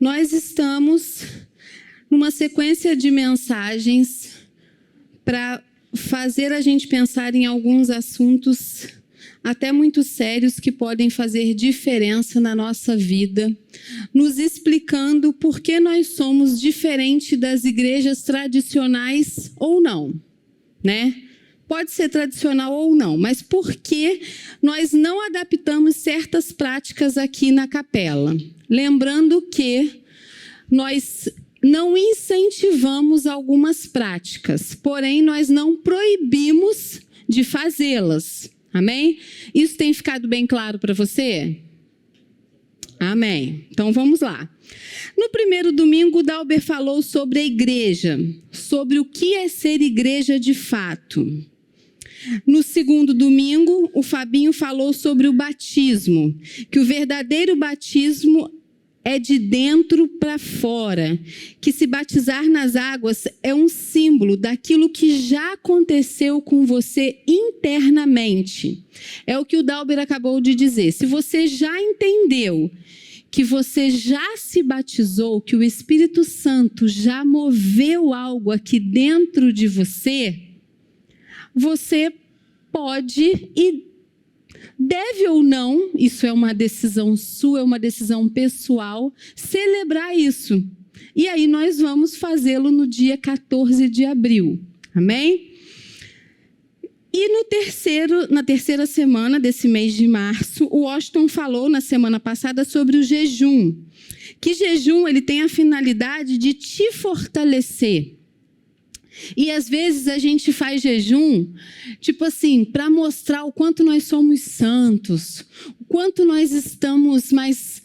Nós estamos numa sequência de mensagens para fazer a gente pensar em alguns assuntos até muito sérios que podem fazer diferença na nossa vida, nos explicando por que nós somos diferentes das igrejas tradicionais ou não, né? Pode ser tradicional ou não, mas por que nós não adaptamos certas práticas aqui na capela? Lembrando que nós não incentivamos algumas práticas, porém nós não proibimos de fazê-las. Amém? Isso tem ficado bem claro para você? Amém. Então vamos lá. No primeiro domingo, o Dalber falou sobre a igreja, sobre o que é ser igreja de fato. No segundo domingo, o Fabinho falou sobre o batismo, que o verdadeiro batismo é de dentro para fora, que se batizar nas águas é um símbolo daquilo que já aconteceu com você internamente. É o que o Dalber acabou de dizer. Se você já entendeu que você já se batizou, que o Espírito Santo já moveu algo aqui dentro de você, você pode e deve ou não, isso é uma decisão sua, é uma decisão pessoal, celebrar isso. E aí nós vamos fazê-lo no dia 14 de abril. Amém? E na terceira semana desse mês de março, o Washington falou na semana passada sobre o jejum. Que jejum ele tem a finalidade de te fortalecer. E às vezes a gente faz jejum, tipo assim, para mostrar o quanto nós somos santos, o quanto nós estamos mais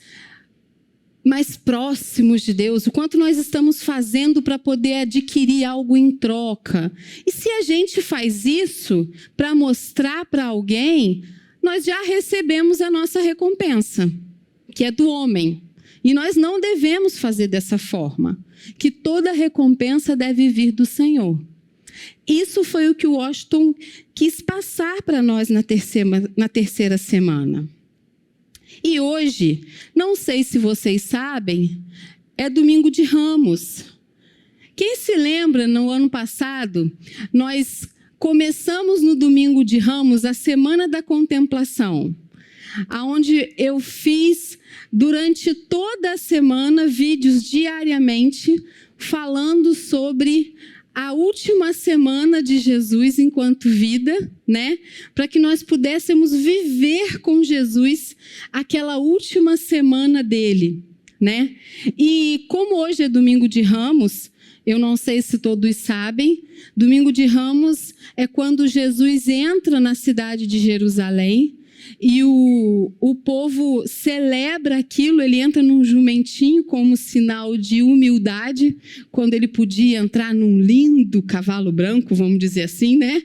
próximos de Deus, o quanto nós estamos fazendo para poder adquirir algo em troca. E se a gente faz isso para mostrar para alguém, nós já recebemos a nossa recompensa, que é do homem. E nós não devemos fazer dessa forma, que toda recompensa deve vir do Senhor. Isso foi o que o Washington quis passar para nós na terceira semana. E hoje, não sei se vocês sabem, é domingo de Ramos. Quem se lembra, no ano passado, nós começamos no domingo de Ramos a Semana da Contemplação, onde eu fiz durante toda a semana vídeos diariamente falando sobre a última semana de Jesus enquanto vida, né? Para que nós pudéssemos viver com Jesus aquela última semana dele, né? E como hoje é domingo de Ramos, eu não sei se todos sabem, domingo de Ramos é quando Jesus entra na cidade de Jerusalém. E o povo celebra aquilo, ele entra num jumentinho como sinal de humildade, quando ele podia entrar num lindo cavalo branco, vamos dizer assim, né?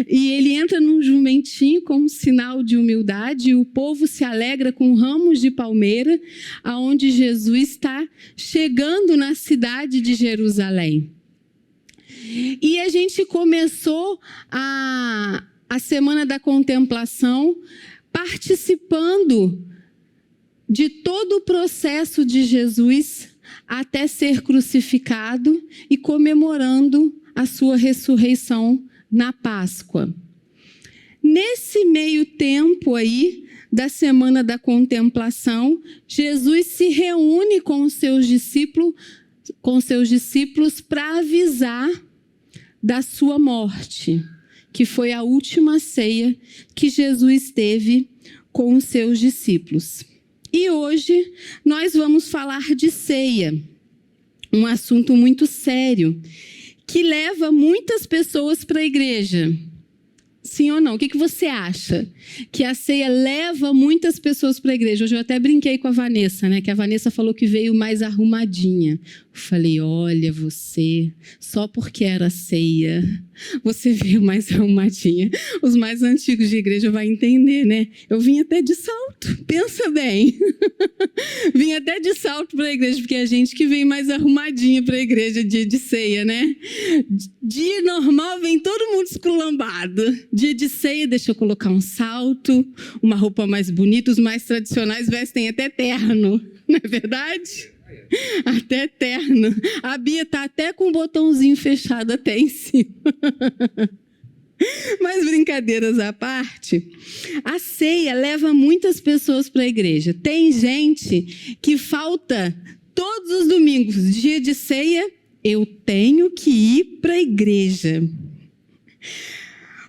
E ele entra num jumentinho como sinal de humildade, e o povo se alegra com ramos de palmeira, aonde Jesus está chegando na cidade de Jerusalém. E a gente começou a Semana da Contemplação participando de todo o processo de Jesus até ser crucificado e comemorando a sua ressurreição na Páscoa. Nesse meio tempo aí da Semana da Contemplação, Jesus se reúne com os seus discípulos para avisar da sua morte, que foi a última ceia que Jesus teve com os seus discípulos. E hoje nós vamos falar de ceia, um assunto muito sério, que leva muitas pessoas para a igreja. Sim ou não? O que você acha? Que a ceia leva muitas pessoas para a igreja. Hoje eu até brinquei com a Vanessa, né? Que a Vanessa falou que veio mais arrumadinha. Eu falei, olha você, só porque era ceia, você veio mais arrumadinha. Os mais antigos de igreja vão entender, né? Eu vim até de salto, pensa bem. Vim até de salto para a igreja, porque é a gente que vem mais arrumadinha para a igreja dia de ceia, né? Dia normal vem todo mundo esculambado. Dia de ceia, deixa eu colocar um salto, uma roupa mais bonita. Os mais tradicionais vestem até terno, não é verdade? Até terno. A Bia está até com o botãozinho fechado até em cima. Mas brincadeiras à parte, a ceia leva muitas pessoas para a igreja. Tem gente que falta todos os domingos, dia de ceia, eu tenho que ir para a igreja.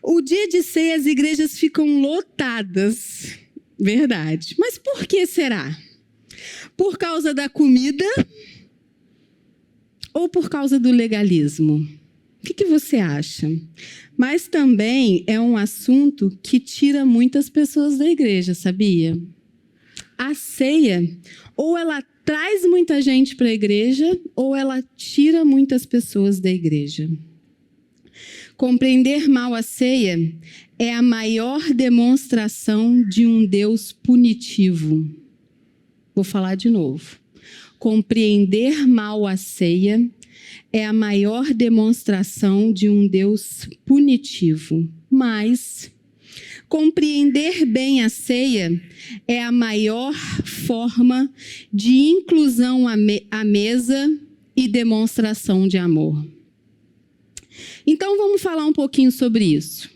O dia de ceia as igrejas ficam lotadas, verdade. Mas por que será? Por causa da comida ou por causa do legalismo? O que você acha? Mas também é um assunto que tira muitas pessoas da igreja, sabia? A ceia, ou ela traz muita gente para a igreja, ou ela tira muitas pessoas da igreja. Compreender mal a ceia é a maior demonstração de um Deus punitivo. Vou falar de novo. Compreender mal a ceia é a maior demonstração de um Deus punitivo. Mas compreender bem a ceia é a maior forma de inclusão à mesa e demonstração de amor. Então, vamos falar um pouquinho sobre isso.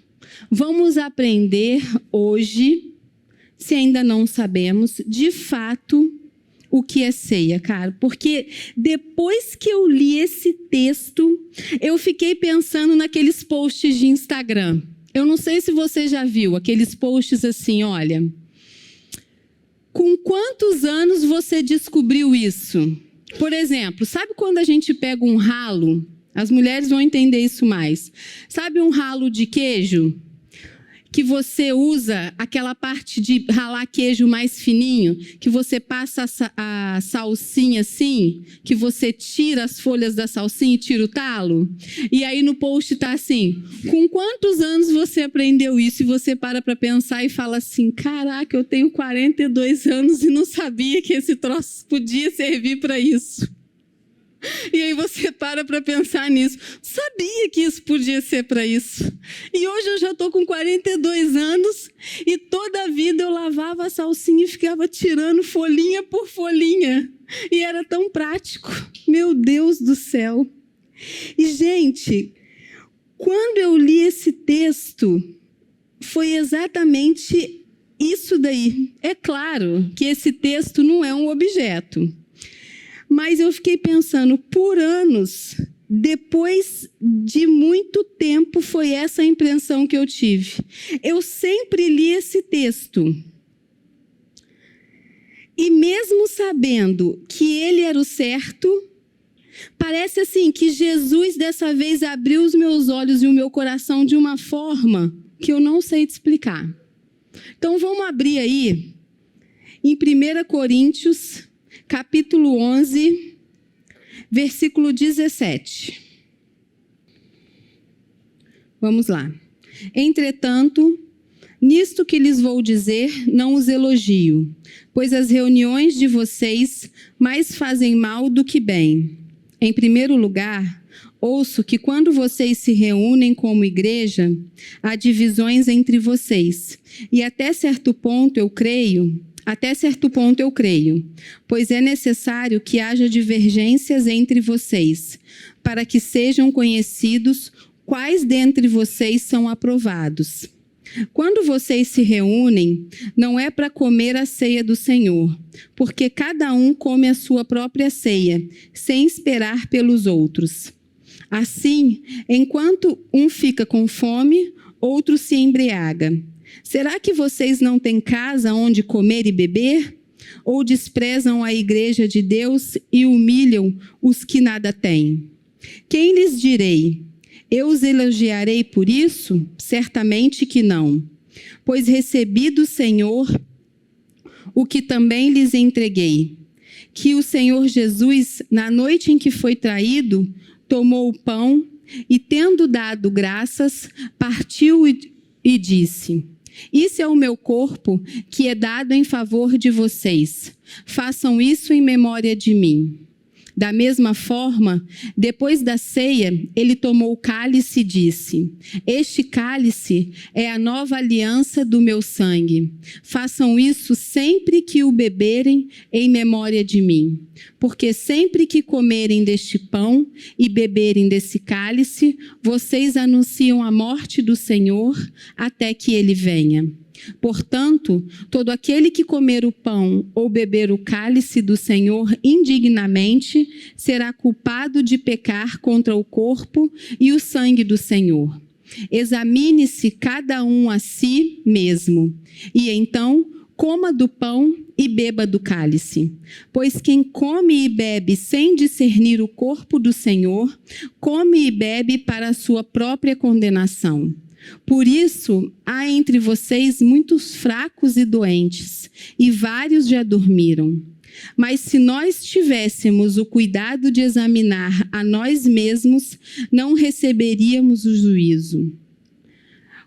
Vamos aprender hoje, se ainda não sabemos, de fato, o que é ceia, cara. Porque depois que eu li esse texto, eu fiquei pensando naqueles posts de Instagram. Eu não sei se você já viu aqueles posts assim, olha, com quantos anos você descobriu isso? Por exemplo, sabe quando a gente pega um ralo? As mulheres vão entender isso mais. Sabe um ralo de queijo? Que você usa aquela parte de ralar queijo mais fininho, que você passa a salsinha assim, que você tira as folhas da salsinha e tira o talo. E aí no post está assim, com quantos anos você aprendeu isso? E você para pensar e fala assim, caraca, eu tenho 42 anos e não sabia que esse troço podia servir para isso. E aí você para pensar nisso. Sabia que isso podia ser para isso. E hoje eu já estou com 42 anos e toda a vida eu lavava a salsinha e ficava tirando folhinha por folhinha. E era tão prático. Meu Deus do céu. E, gente, quando eu li esse texto, foi exatamente isso daí. É claro que esse texto não é um objeto. Mas eu fiquei pensando, por anos, depois de muito tempo, foi essa a impressão que eu tive. Eu sempre li esse texto. E mesmo sabendo que ele era o certo, parece assim que Jesus dessa vez abriu os meus olhos e o meu coração de uma forma que eu não sei te explicar. Então vamos abrir aí em 1 Coríntios, capítulo 11, versículo 17. Vamos lá. Entretanto, nisto que lhes vou dizer, não os elogio, pois as reuniões de vocês mais fazem mal do que bem. Em primeiro lugar, ouço que quando vocês se reúnem como igreja, há divisões entre vocês, e até certo ponto eu creio, pois é necessário que haja divergências entre vocês, para que sejam conhecidos quais dentre vocês são aprovados. Quando vocês se reúnem, não é para comer a ceia do Senhor, porque cada um come a sua própria ceia, sem esperar pelos outros. Assim, enquanto um fica com fome, outro se embriaga. Será que vocês não têm casa onde comer e beber? Ou desprezam a igreja de Deus e humilham os que nada têm? Quem lhes direi? Eu os elogiarei por isso? Certamente que não. Pois recebi do Senhor o que também lhes entreguei. Que o Senhor Jesus, na noite em que foi traído, tomou o pão e, tendo dado graças, partiu e disse: isso é o meu corpo, que é dado em favor de vocês. Façam isso em memória de mim. Da mesma forma, depois da ceia, ele tomou o cálice e disse: Este cálice é a nova aliança do meu sangue. Façam isso sempre que o beberem em memória de mim. Porque sempre que comerem deste pão e beberem desse cálice, vocês anunciam a morte do Senhor até que ele venha. Portanto, todo aquele que comer o pão ou beber o cálice do Senhor indignamente será culpado de pecar contra o corpo e o sangue do Senhor. Examine-se cada um a si mesmo, e então coma do pão e beba do cálice. Pois quem come e bebe sem discernir o corpo do Senhor, come e bebe para a sua própria condenação. Por isso, há entre vocês muitos fracos e doentes, e vários já dormiram. Mas se nós tivéssemos o cuidado de examinar a nós mesmos, não receberíamos o juízo.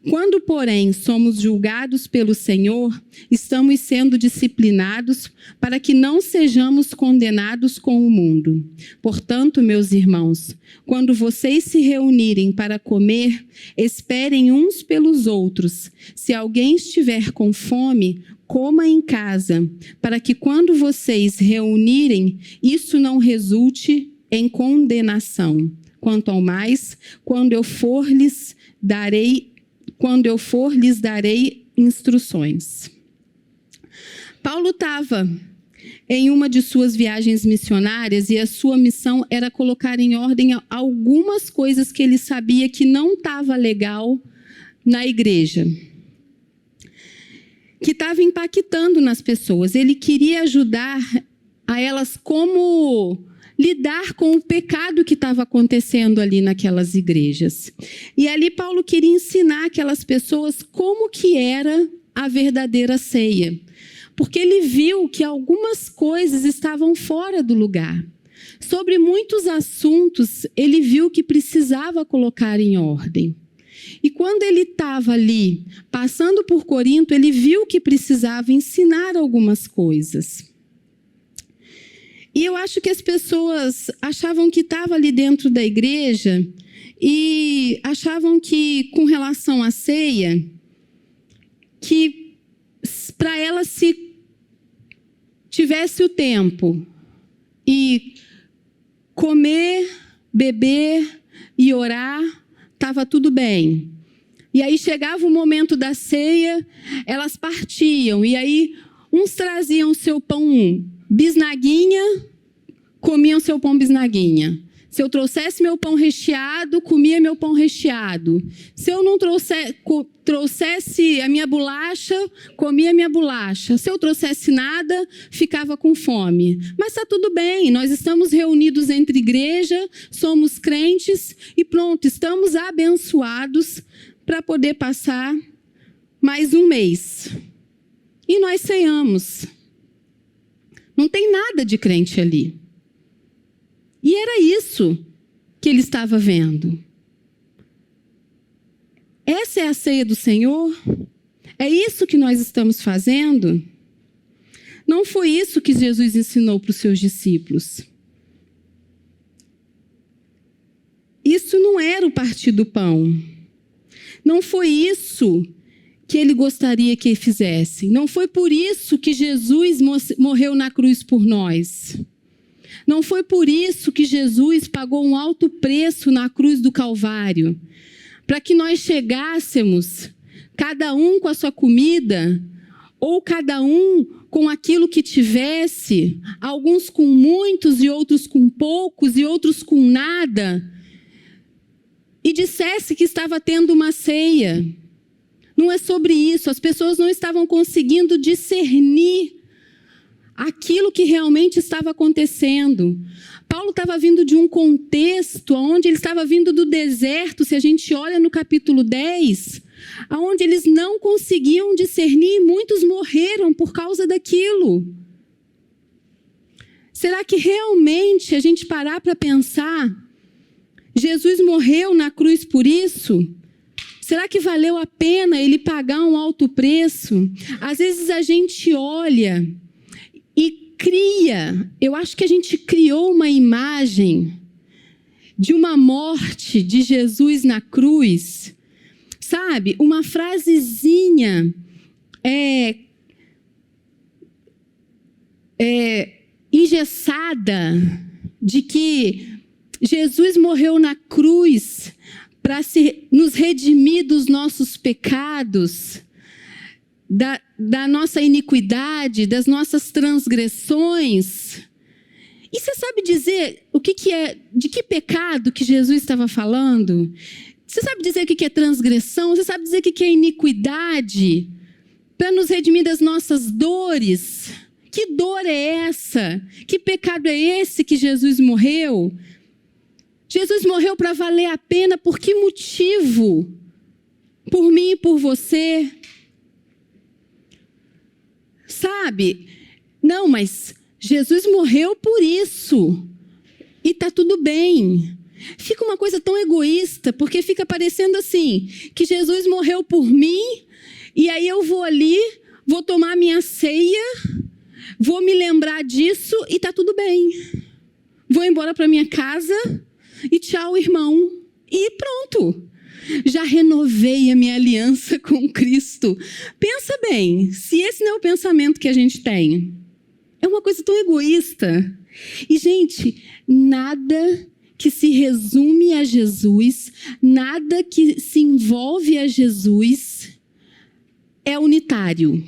Quando, porém, somos julgados pelo Senhor, estamos sendo disciplinados para que não sejamos condenados com o mundo. Portanto, meus irmãos, quando vocês se reunirem para comer, esperem uns pelos outros. Se alguém estiver com fome, coma em casa, para que quando vocês reunirem, isso não resulte em condenação. Quanto ao mais, quando eu for, lhes darei instruções. Paulo estava em uma de suas viagens missionárias e a sua missão era colocar em ordem algumas coisas que ele sabia que não estava legal na igreja, que estava impactando nas pessoas. Ele queria ajudar a elas como lidar com o pecado que estava acontecendo ali naquelas igrejas. E ali Paulo queria ensinar aquelas pessoas como que era a verdadeira ceia. Porque ele viu que algumas coisas estavam fora do lugar. Sobre muitos assuntos, ele viu que precisava colocar em ordem. E quando ele estava ali, passando por Corinto, ele viu que precisava ensinar algumas coisas. E eu acho que as pessoas achavam que estava ali dentro da igreja e achavam que, com relação à ceia, que para ela, se tivesse o tempo e comer, beber e orar, estava tudo bem. E aí chegava o momento da ceia, elas partiam, e aí uns traziam o seu pão bisnaguinha, comiam seu pão bisnaguinha. Se eu trouxesse meu pão recheado, comia meu pão recheado. Se eu não trouxesse a minha bolacha, comia a minha bolacha. Se eu trouxesse nada, ficava com fome. Mas está tudo bem, nós estamos reunidos entre igreja, somos crentes e pronto, estamos abençoados para poder passar mais um mês. E nós ceiamos. Não tem nada de crente ali. E era isso que ele estava vendo. Essa é a ceia do Senhor? É isso que nós estamos fazendo? Não foi isso que Jesus ensinou para os seus discípulos. Isso não era o partir do pão. Não foi isso que ele gostaria que fizessem. Não foi por isso que Jesus morreu na cruz por nós. Não foi por isso que Jesus pagou um alto preço na cruz do Calvário, para que nós chegássemos, cada um com a sua comida, ou cada um com aquilo que tivesse, alguns com muitos e outros com poucos e outros com nada, e dissesse que estava tendo uma ceia. Não é sobre isso. As pessoas não estavam conseguindo discernir aquilo que realmente estava acontecendo. Paulo estava vindo de um contexto onde ele estava vindo do deserto, se a gente olha no capítulo 10, onde eles não conseguiam discernir e muitos morreram por causa daquilo. Será que realmente a gente parar para pensar, Jesus morreu na cruz por isso? Será que valeu a pena ele pagar um alto preço? Às vezes a gente olha e cria dia, eu acho que a gente criou uma imagem de uma morte de Jesus na cruz, sabe? Uma frasezinha engessada de que Jesus morreu na cruz para nos redimir dos nossos pecados, da nossa iniquidade, das nossas transgressões. E você sabe dizer de que pecado que Jesus estava falando? Você sabe dizer o que é transgressão? Você sabe dizer o que é iniquidade? Para nos redimir das nossas dores. Que dor é essa? Que pecado é esse que Jesus morreu? Jesus morreu para valer a pena por que motivo? Por mim e por você? Sabe? Não, mas Jesus morreu por isso. E está tudo bem. Fica uma coisa tão egoísta, porque fica parecendo assim, que Jesus morreu por mim, e aí eu vou ali, vou tomar minha ceia, vou me lembrar disso e está tudo bem. Vou embora para minha casa e tchau, irmão. E pronto. Já renovei a minha aliança com Cristo. Pensa bem, se esse não é o pensamento que a gente tem. É uma coisa tão egoísta. E, gente, nada que se resume a Jesus, nada que se envolve a Jesus é unitário.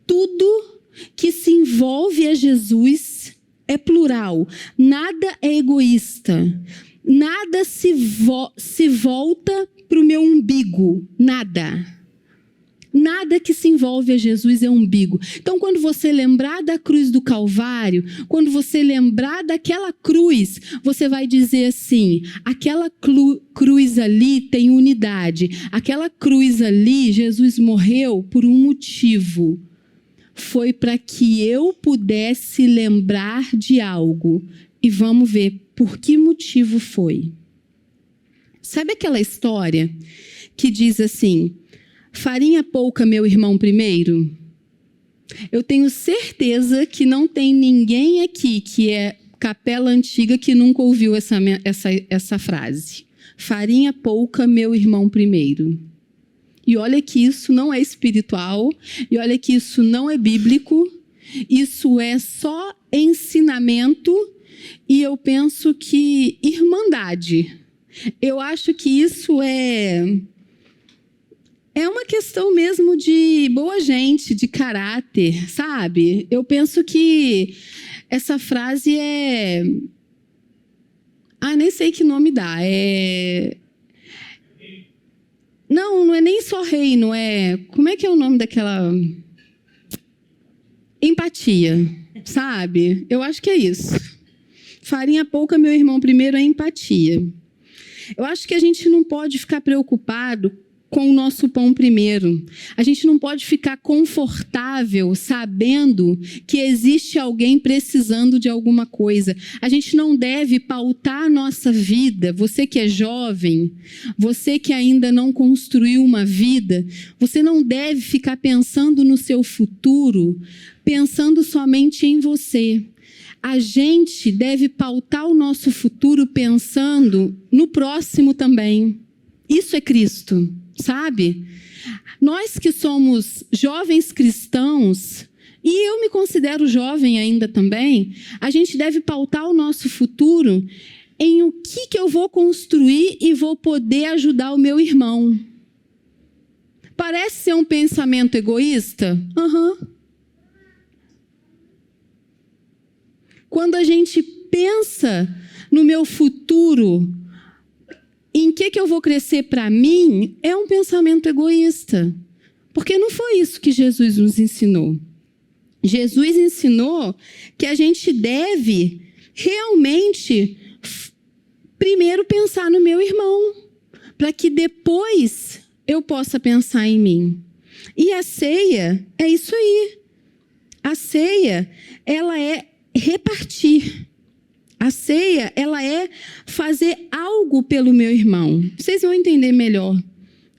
Tudo que se envolve a Jesus é plural. Nada é egoísta. Nada se volta para o meu umbigo. Nada. Nada que se envolve a Jesus é umbigo. Então, quando você lembrar da cruz do Calvário, quando você lembrar daquela cruz, você vai dizer assim, aquela cruz ali tem unidade. Aquela cruz ali, Jesus morreu por um motivo. Foi para que eu pudesse lembrar de algo. E vamos ver por que motivo foi. Sabe aquela história que diz assim, farinha pouca, meu irmão primeiro? Eu tenho certeza que não tem ninguém aqui que é capela antiga que nunca ouviu essa frase. Farinha pouca, meu irmão primeiro. E olha que isso não é espiritual, e olha que isso não é bíblico, isso é só ensinamento, e eu penso que irmandade. Eu acho que isso é uma questão mesmo de boa gente, de caráter, sabe? Eu penso que essa frase é... nem sei que nome dá. Não é nem só reino, como é que é o nome daquela... Empatia, sabe? Eu acho que é isso. Farinha pouca, meu irmão primeiro, é empatia. Eu acho que a gente não pode ficar preocupado com o nosso pão primeiro. A gente não pode ficar confortável sabendo que existe alguém precisando de alguma coisa. A gente não deve pautar a nossa vida. Você que é jovem, você que ainda não construiu uma vida, você não deve ficar pensando no seu futuro, pensando somente em você. A gente deve pautar o nosso futuro pensando no próximo também. Isso é Cristo. Sabe? Nós que somos jovens cristãos, e eu me considero jovem ainda também, a gente deve pautar o nosso futuro em o que eu vou construir e vou poder ajudar o meu irmão. Parece ser um pensamento egoísta? Quando a gente pensa no meu futuro, em que eu vou crescer para mim, é um pensamento egoísta. Porque não foi isso que Jesus nos ensinou. Jesus ensinou que a gente deve realmente primeiro pensar no meu irmão, para que depois eu possa pensar em mim. E a ceia é isso aí. A ceia, ela é repartir. A ceia, ela é fazer algo pelo meu irmão. Vocês vão entender melhor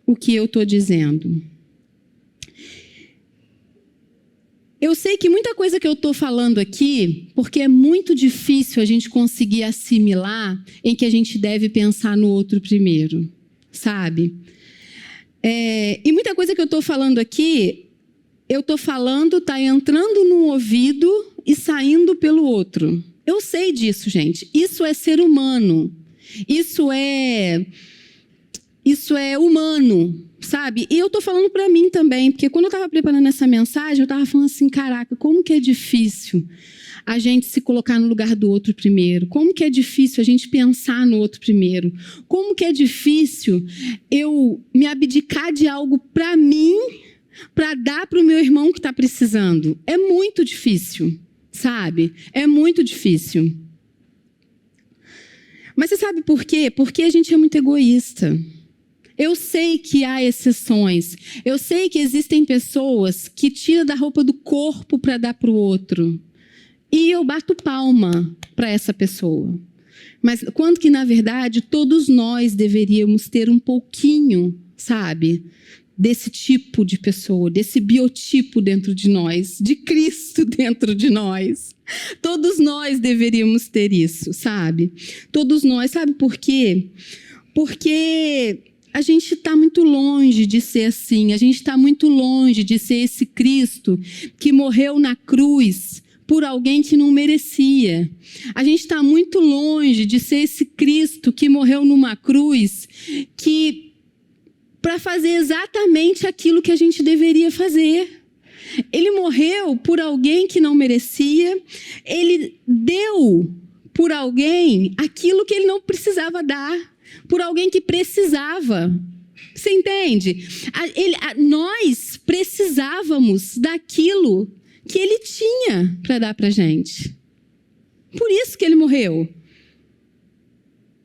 o que eu estou dizendo. Eu sei que muita coisa que eu estou falando aqui, porque é muito difícil a gente conseguir assimilar em que a gente deve pensar no outro primeiro, sabe? E muita coisa que eu estou falando aqui, eu estou falando, está entrando num ouvido e saindo pelo outro. Eu sei disso, gente. Isso é ser humano. Isso é humano, sabe? E eu estou falando para mim também, porque quando eu estava preparando essa mensagem, eu estava falando assim, caraca, como que é difícil a gente se colocar no lugar do outro primeiro? Como que é difícil a gente pensar no outro primeiro? Como que é difícil eu me abdicar de algo para mim, para dar para o meu irmão que está precisando? É muito difícil, sabe? É muito difícil. Mas você sabe por quê? Porque a gente é muito egoísta. Eu sei que há exceções. Eu sei que existem pessoas que tiram da roupa do corpo para dar para o outro. E eu bato palma para essa pessoa. Mas quando que, na verdade, todos nós deveríamos ter um pouquinho, sabe, desse tipo de pessoa, desse biotipo dentro de nós, de Cristo dentro de nós. Todos nós deveríamos ter isso, sabe? Todos nós. Sabe por quê? Porque a gente está muito longe de ser assim. A gente está muito longe de ser esse Cristo que morreu na cruz por alguém que não merecia. A gente está muito longe de ser esse Cristo que morreu numa cruz para fazer exatamente aquilo que a gente deveria fazer. Ele morreu por alguém que não merecia. Ele deu por alguém aquilo que ele não precisava dar, por alguém que precisava. Você entende? Nós precisávamos daquilo que ele tinha para dar para a gente. Por isso que ele morreu.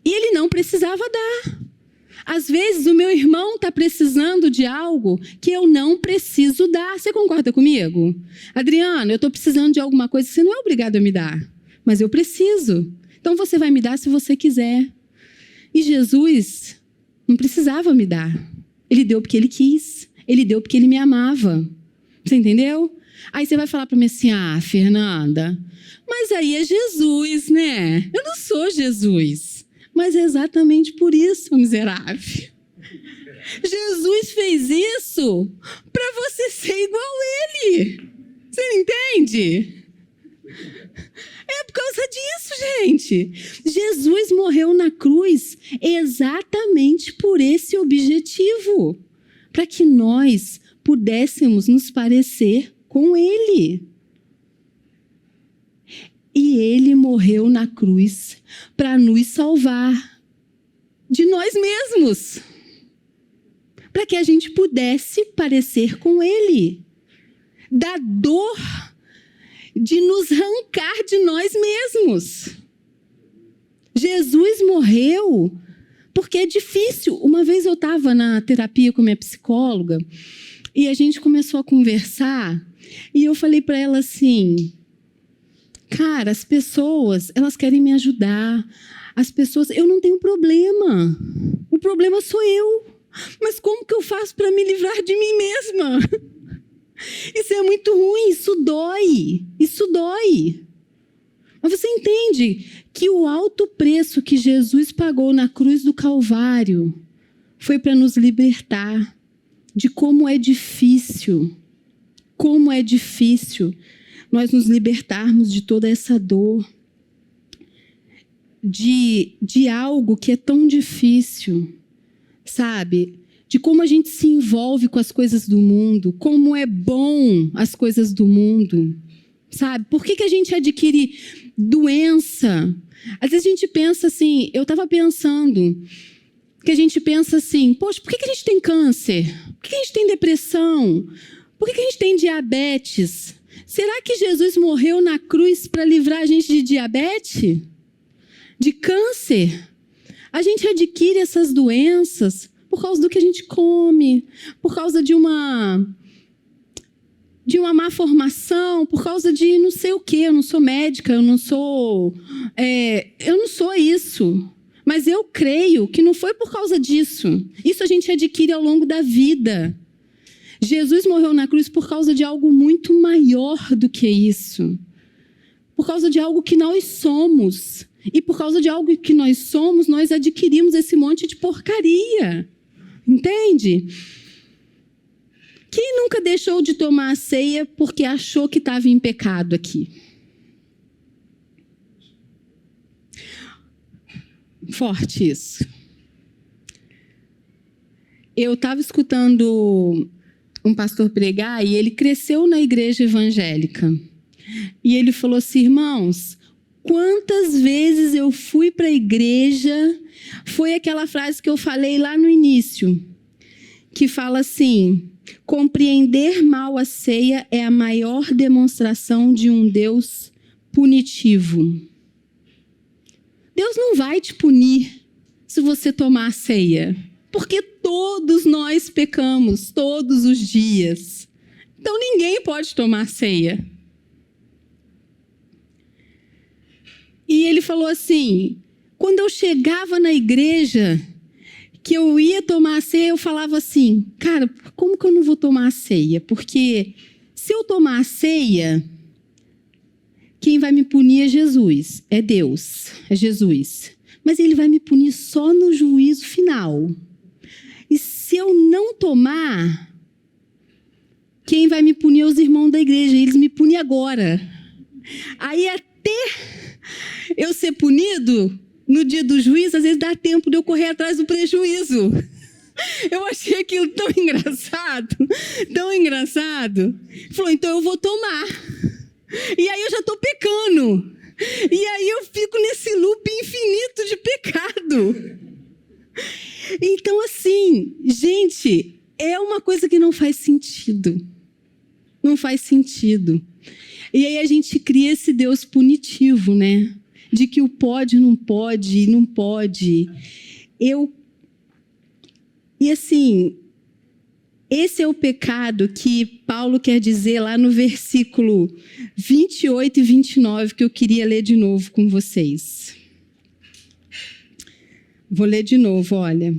E ele não precisava dar. Às vezes o meu irmão está precisando de algo que eu não preciso dar. Você concorda comigo? Adriano, eu estou precisando de alguma coisa que você não é obrigado a me dar, mas eu preciso. Então você vai me dar se você quiser. E Jesus não precisava me dar. Ele deu porque ele quis. Ele deu porque ele me amava. Você entendeu? Aí você vai falar para mim assim, Fernanda, mas aí é Jesus, né? Eu não sou Jesus. Mas é exatamente por isso, miserável. Jesus fez isso para você ser igual a ele. Você entende? É por causa disso, gente. Jesus morreu na cruz exatamente por esse objetivo. Para que nós pudéssemos nos parecer com ele. E ele morreu na cruz para nos salvar de nós mesmos. Para que a gente pudesse parecer com ele. Da dor de nos arrancar de nós mesmos. Jesus morreu porque é difícil. Uma vez eu estava na terapia com minha psicóloga e a gente começou a conversar e eu falei para ela assim, cara, as pessoas, elas querem me ajudar. As pessoas, eu não tenho problema. O problema sou eu. Mas como que eu faço para me livrar de mim mesma? Isso é muito ruim, isso dói. Isso dói. Mas você entende que o alto preço que Jesus pagou na cruz do Calvário foi para nos libertar de como é difícil nós nos libertarmos de toda essa dor, de algo que é tão difícil, sabe? De como a gente se envolve com as coisas do mundo, como é bom as coisas do mundo, sabe? Por que a gente adquire doença? Às vezes a gente pensa assim, eu estava pensando, que a gente pensa assim, poxa, por que a gente tem câncer? Por que a gente tem depressão? Por que a gente tem diabetes? Será que Jesus morreu na cruz para livrar a gente de diabetes? De câncer? A gente adquire essas doenças por causa do que a gente come, por causa de uma má formação, por causa de não sei o quê. Eu não sou médica, eu não sou isso. Mas eu creio que não foi por causa disso. Isso a gente adquire ao longo da vida. Jesus morreu na cruz por causa de algo muito maior do que isso. Por causa de algo que nós somos. E por causa de algo que nós somos, nós adquirimos esse monte de porcaria. Entende? Quem nunca deixou de tomar a ceia porque achou que estava em pecado aqui? Forte isso. Eu estava escutando um pastor pregar e ele cresceu na igreja evangélica. E ele falou assim, irmãos, quantas vezes eu fui para a igreja, foi aquela frase que eu falei lá no início, que fala assim, compreender mal a ceia é a maior demonstração de um Deus punitivo. Deus não vai te punir se você tomar a ceia, porque todos nós pecamos todos os dias. Então ninguém pode tomar ceia. E ele falou assim, quando eu chegava na igreja, que eu ia tomar a ceia, eu falava assim, cara, como que eu não vou tomar a ceia? Porque se eu tomar a ceia, quem vai me punir é Jesus, é Deus, é Jesus. Mas ele vai me punir só no juízo final. E se eu não tomar, quem vai me punir é os irmãos da igreja, eles me punem agora. Aí até eu ser punido no dia do juízo, às vezes dá tempo de eu correr atrás do prejuízo. Eu achei aquilo tão engraçado, tão engraçado. Falou, então eu vou tomar. E aí eu já estou pecando. E aí eu fico nesse loop infinito de pecado. Então, assim, gente, é uma coisa que não faz sentido. Não faz sentido. E aí a gente cria esse Deus punitivo, né? De que o pode, não pode, não pode. E assim, esse é o pecado que Paulo quer dizer lá no versículo 28 e 29, que eu queria ler de novo com vocês. Vou ler de novo, olha.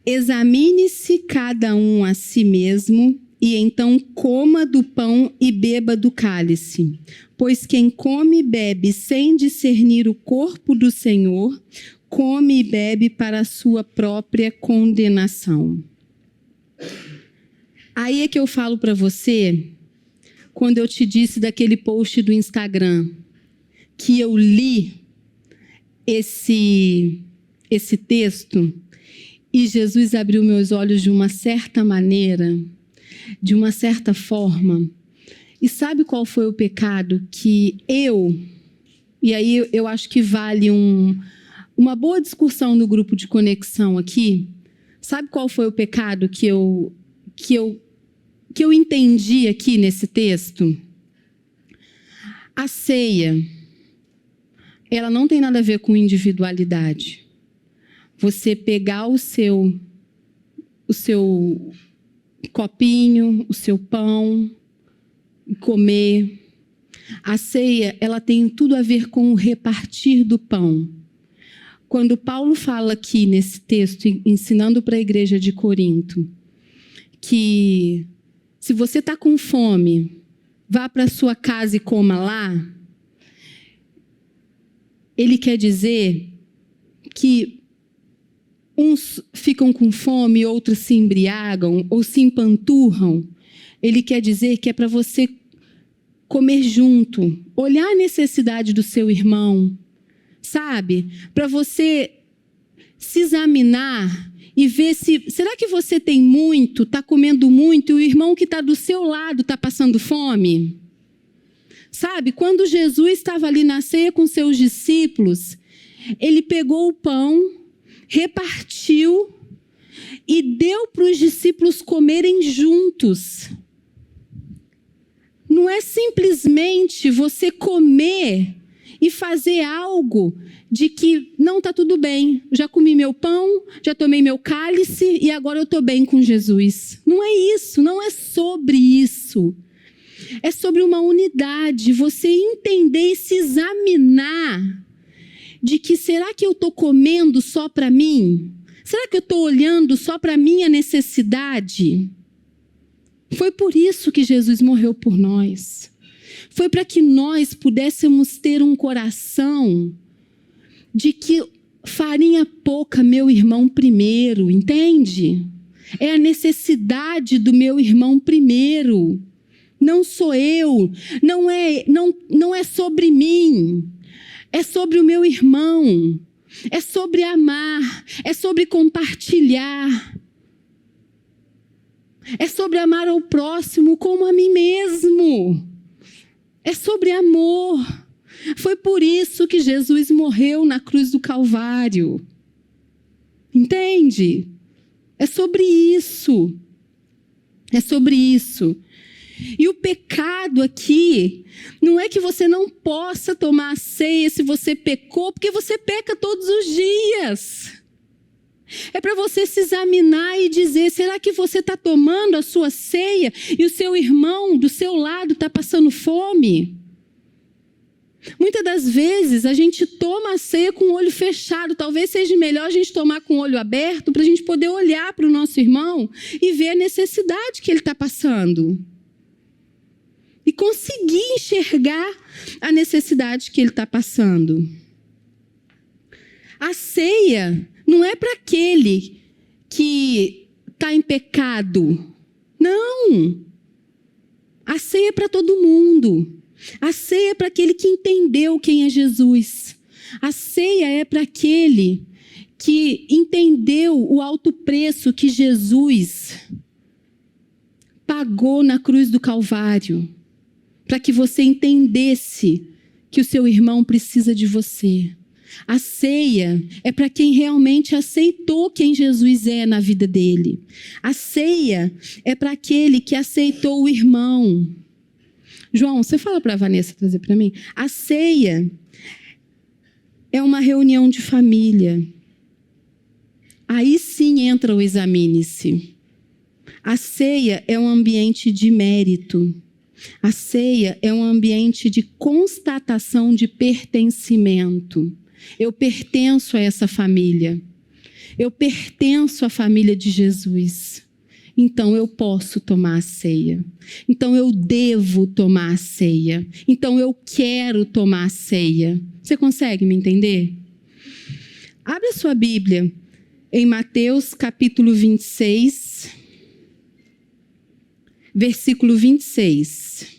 Examine-se cada um a si mesmo, e então coma do pão e beba do cálice. Pois quem come e bebe sem discernir o corpo do Senhor, come e bebe para a sua própria condenação. Aí é que eu falo para você, quando eu te disse daquele post do Instagram, que eu li esse texto e Jesus abriu meus olhos de uma certa maneira, de uma certa forma. E sabe qual foi o pecado que e aí eu acho que vale uma boa discussão no grupo de conexão aqui. Sabe qual foi o pecado que eu entendi aqui nesse texto? A ceia, ela não tem nada a ver com individualidade. Você pegar o seu copinho, o seu pão, e comer. A ceia, ela tem tudo a ver com o repartir do pão. Quando Paulo fala aqui nesse texto, ensinando para a igreja de Corinto, que se você está com fome, vá para a sua casa e coma lá, ele quer dizer que uns ficam com fome, outros se embriagam ou se empanturram. Ele quer dizer que é para você comer junto, olhar a necessidade do seu irmão, sabe? Para você se examinar e ver será que você tem muito, está comendo muito, e o irmão que está do seu lado está passando fome? Sabe, quando Jesus estava ali na ceia com seus discípulos, ele pegou o pão, repartiu e deu para os discípulos comerem juntos. Não é simplesmente você comer e fazer algo de que não está tudo bem. Já comi meu pão, já tomei meu cálice e agora eu estou bem com Jesus. Não é isso, não é sobre isso. É sobre uma unidade, você entender e se examinar de que será que eu estou comendo só para mim? Será que eu estou olhando só para a minha necessidade? Foi por isso que Jesus morreu por nós. Foi para que nós pudéssemos ter um coração de que farinha pouca, meu irmão primeiro, entende? É a necessidade do meu irmão primeiro. Não sou eu, não é sobre mim, é sobre o meu irmão, é sobre amar, é sobre compartilhar, é sobre amar ao próximo como a mim mesmo, é sobre amor. Foi por isso que Jesus morreu na cruz do Calvário, entende? É sobre isso, é sobre isso. E o pecado aqui não é que você não possa tomar a ceia se você pecou, porque você peca todos os dias. É para você se examinar e dizer, será que você está tomando a sua ceia e o seu irmão do seu lado está passando fome? Muitas das vezes a gente toma a ceia com o olho fechado. Talvez seja melhor a gente tomar com o olho aberto para a gente poder olhar para o nosso irmão e ver a necessidade que ele está passando. E conseguir enxergar a necessidade que ele está passando. A ceia não é para aquele que está em pecado. Não. A ceia é para todo mundo. A ceia é para aquele que entendeu quem é Jesus. A ceia é para aquele que entendeu o alto preço que Jesus pagou na cruz do Calvário. Para que você entendesse que o seu irmão precisa de você. A ceia é para quem realmente aceitou quem Jesus é na vida dele. A ceia é para aquele que aceitou o irmão. João, você fala para a Vanessa trazer para mim? A ceia é uma reunião de família. Aí sim entra o examine-se. A ceia é um ambiente de mérito. A ceia é um ambiente de constatação de pertencimento. Eu pertenço a essa família. Eu pertenço à família de Jesus. Então eu posso tomar a ceia. Então eu devo tomar a ceia. Então eu quero tomar a ceia. Você consegue me entender? Abre a sua Bíblia em Mateus capítulo 26, versículo 26.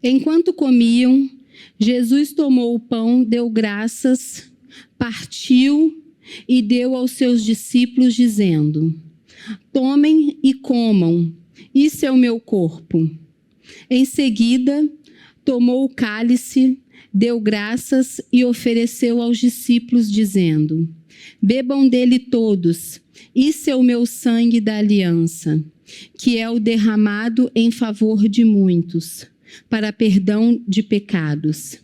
Enquanto comiam, Jesus tomou o pão, deu graças, partiu e deu aos seus discípulos, dizendo: tomem e comam, isso é o meu corpo. Em seguida, tomou o cálice, deu graças e ofereceu aos discípulos, dizendo: bebam dele todos, isso é o meu sangue da aliança, que é o derramado em favor de muitos, para perdão de pecados.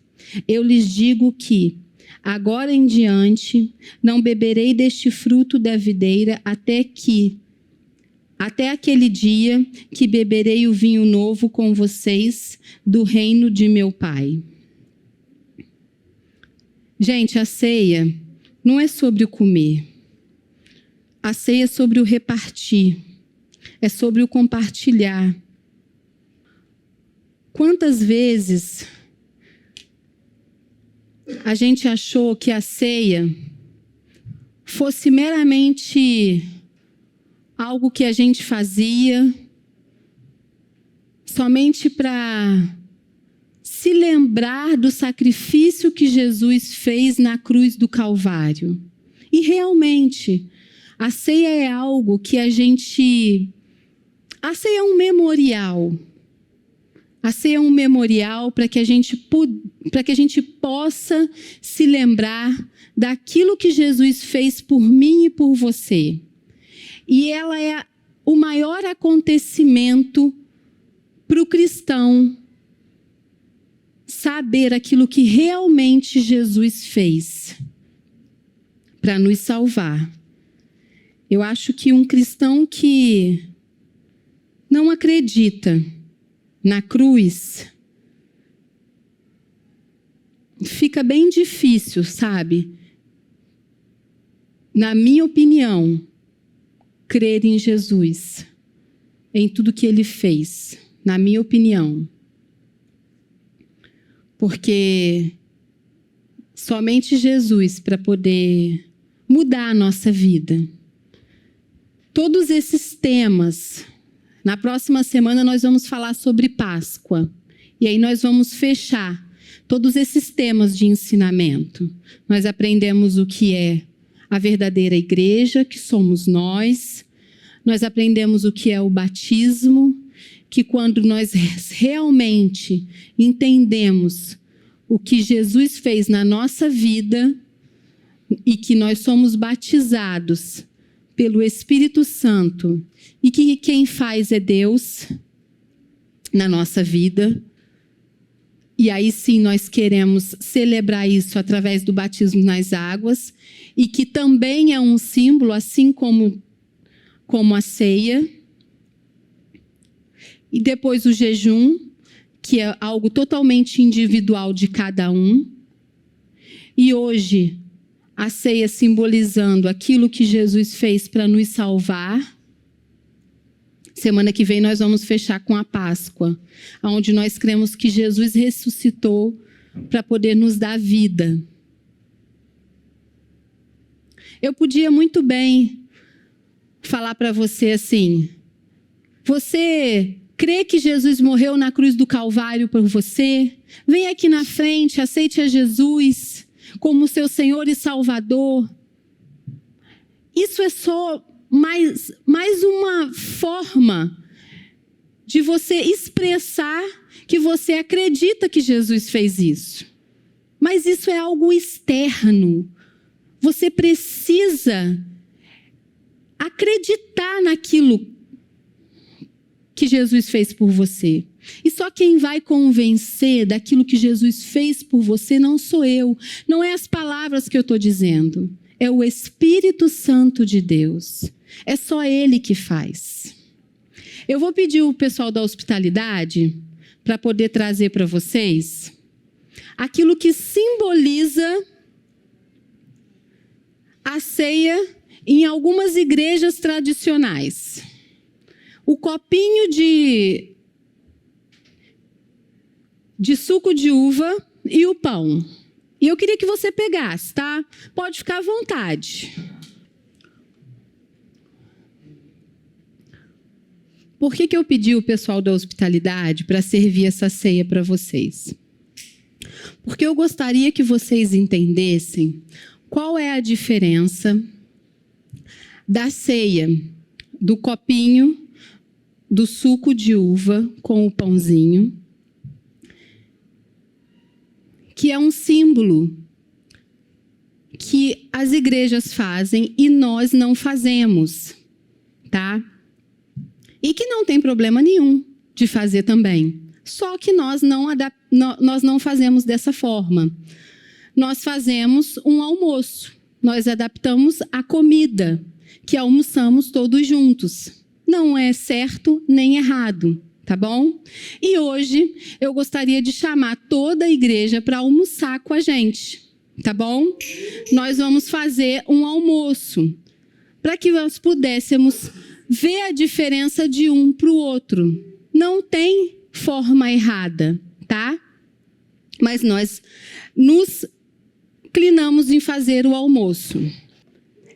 Eu lhes digo que, agora em diante, não beberei deste fruto da videira até aquele dia que beberei o vinho novo com vocês do reino de meu Pai. Gente, a ceia não é sobre o comer. A ceia é sobre o repartir. É sobre o compartilhar. Quantas vezes a gente achou que a ceia fosse meramente algo que a gente fazia somente para se lembrar do sacrifício que Jesus fez na cruz do Calvário. E realmente, a ceia é algo que a ceia é um memorial. A ceia é um memorial para que a gente possa se lembrar daquilo que Jesus fez por mim e por você. E ela é o maior acontecimento para o cristão saber aquilo que realmente Jesus fez para nos salvar. Eu acho que um cristão que não acredita na cruz, fica bem difícil, sabe? Na minha opinião, crer em Jesus, em tudo que Ele fez, na minha opinião. Porque somente Jesus para poder mudar a nossa vida. Todos esses temas, na próxima semana nós vamos falar sobre Páscoa. E aí nós vamos fechar todos esses temas de ensinamento. Nós aprendemos o que é a verdadeira igreja, que somos nós. Nós aprendemos o que é o batismo, que quando nós realmente entendemos o que Jesus fez na nossa vida e que nós somos batizados pelo Espírito Santo e que quem faz é Deus na nossa vida. E aí sim nós queremos celebrar isso através do batismo nas águas e que também é um símbolo, assim como a ceia. E depois o jejum, que é algo totalmente individual de cada um. E hoje, a ceia simbolizando aquilo que Jesus fez para nos salvar. Semana que vem nós vamos fechar com a Páscoa, onde nós cremos que Jesus ressuscitou para poder nos dar vida. Eu podia muito bem falar para você assim: você crê que Jesus morreu na cruz do Calvário por você? Vem aqui na frente, aceite a Jesus como seu Senhor e Salvador. Isso é só mais uma forma de você expressar que você acredita que Jesus fez isso. Mas isso é algo externo. Você precisa acreditar naquilo que Jesus fez por você. E só quem vai convencer daquilo que Jesus fez por você não sou eu. Não é as palavras que eu estou dizendo. É o Espírito Santo de Deus. É só Ele que faz. Eu vou pedir o pessoal da hospitalidade para poder trazer para vocês aquilo que simboliza a ceia em algumas igrejas tradicionais. O copinho de suco de uva e o pão. E eu queria que você pegasse, tá? Pode ficar à vontade. Por que eu pedi o pessoal da hospitalidade para servir essa ceia para vocês? Porque eu gostaria que vocês entendessem qual é a diferença da ceia, do copinho, do suco de uva com o pãozinho, que é um símbolo que as igrejas fazem e nós não fazemos, tá? E que não tem problema nenhum de fazer também. Só que nós não fazemos dessa forma. Nós fazemos um almoço. Nós adaptamos a comida, que almoçamos todos juntos. Não é certo nem errado. Tá bom? E hoje eu gostaria de chamar toda a igreja para almoçar com a gente, tá bom? Nós vamos fazer um almoço para que nós pudéssemos ver a diferença de um para o outro. Não tem forma errada, tá? Mas nós nos inclinamos em fazer o almoço.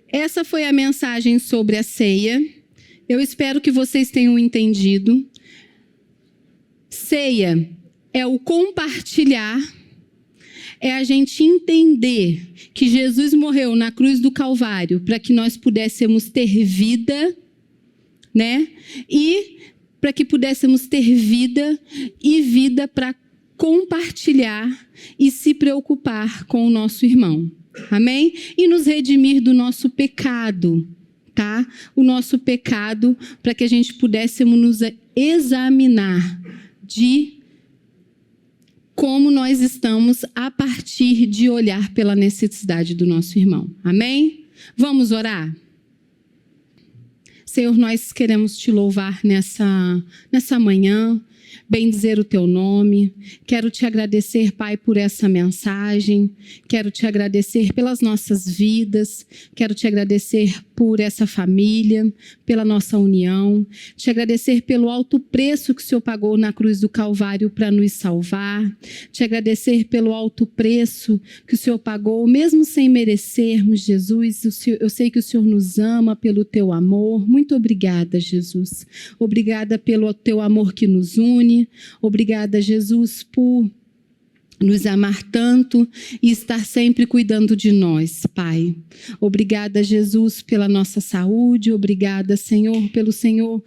Essa foi a mensagem sobre a ceia. Eu espero que vocês tenham entendido. Ceia é o compartilhar, é a gente entender que Jesus morreu na cruz do Calvário para que nós pudéssemos ter vida, né? E para que pudéssemos ter vida e vida para compartilhar e se preocupar com o nosso irmão. Amém? E nos redimir do nosso pecado, tá? O nosso pecado para que a gente pudéssemos nos examinar de como nós estamos a partir de olhar pela necessidade do nosso irmão. Amém? Vamos orar? Senhor, nós queremos te louvar nessa manhã, bendizer o teu nome. Quero te agradecer, Pai, por essa mensagem. Quero te agradecer pelas nossas vidas. Quero te agradecer por essa família, pela nossa união, te agradecer pelo alto preço que o Senhor pagou na cruz do Calvário para nos salvar, te agradecer pelo alto preço que o Senhor pagou, mesmo sem merecermos, Jesus. Eu sei que o Senhor nos ama pelo teu amor. Muito obrigada, Jesus. Obrigada pelo teu amor que nos une. Obrigada, Jesus, por nos amar tanto e estar sempre cuidando de nós, Pai. Obrigada, Jesus, pela nossa saúde. Obrigada, Senhor, pelo Senhor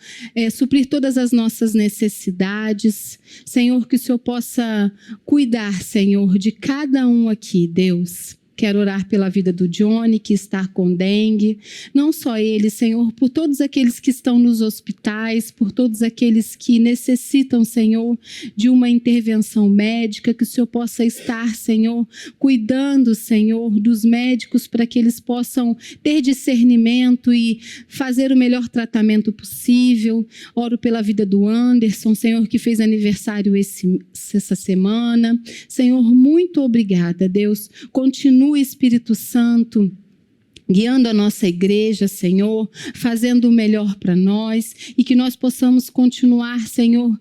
suprir todas as nossas necessidades. Senhor, que o Senhor possa cuidar, Senhor, de cada um aqui, Deus. Quero orar pela vida do Johnny, que está com dengue. Não só ele, Senhor, por todos aqueles que estão nos hospitais, por todos aqueles que necessitam, Senhor, de uma intervenção médica, que o Senhor possa estar, Senhor, cuidando, Senhor, dos médicos para que eles possam ter discernimento e fazer o melhor tratamento possível. Oro pela vida do Anderson, Senhor, que fez aniversário essa semana. Senhor, muito obrigada, Deus. Continue, Espírito Santo, guiando a nossa igreja, Senhor, fazendo o melhor para nós e que nós possamos continuar, Senhor,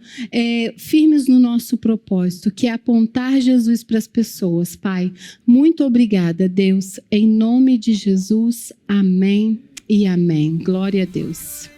firmes no nosso propósito, que é apontar Jesus para as pessoas, Pai. Muito obrigada, Deus. Em nome de Jesus, amém e amém. Glória a Deus.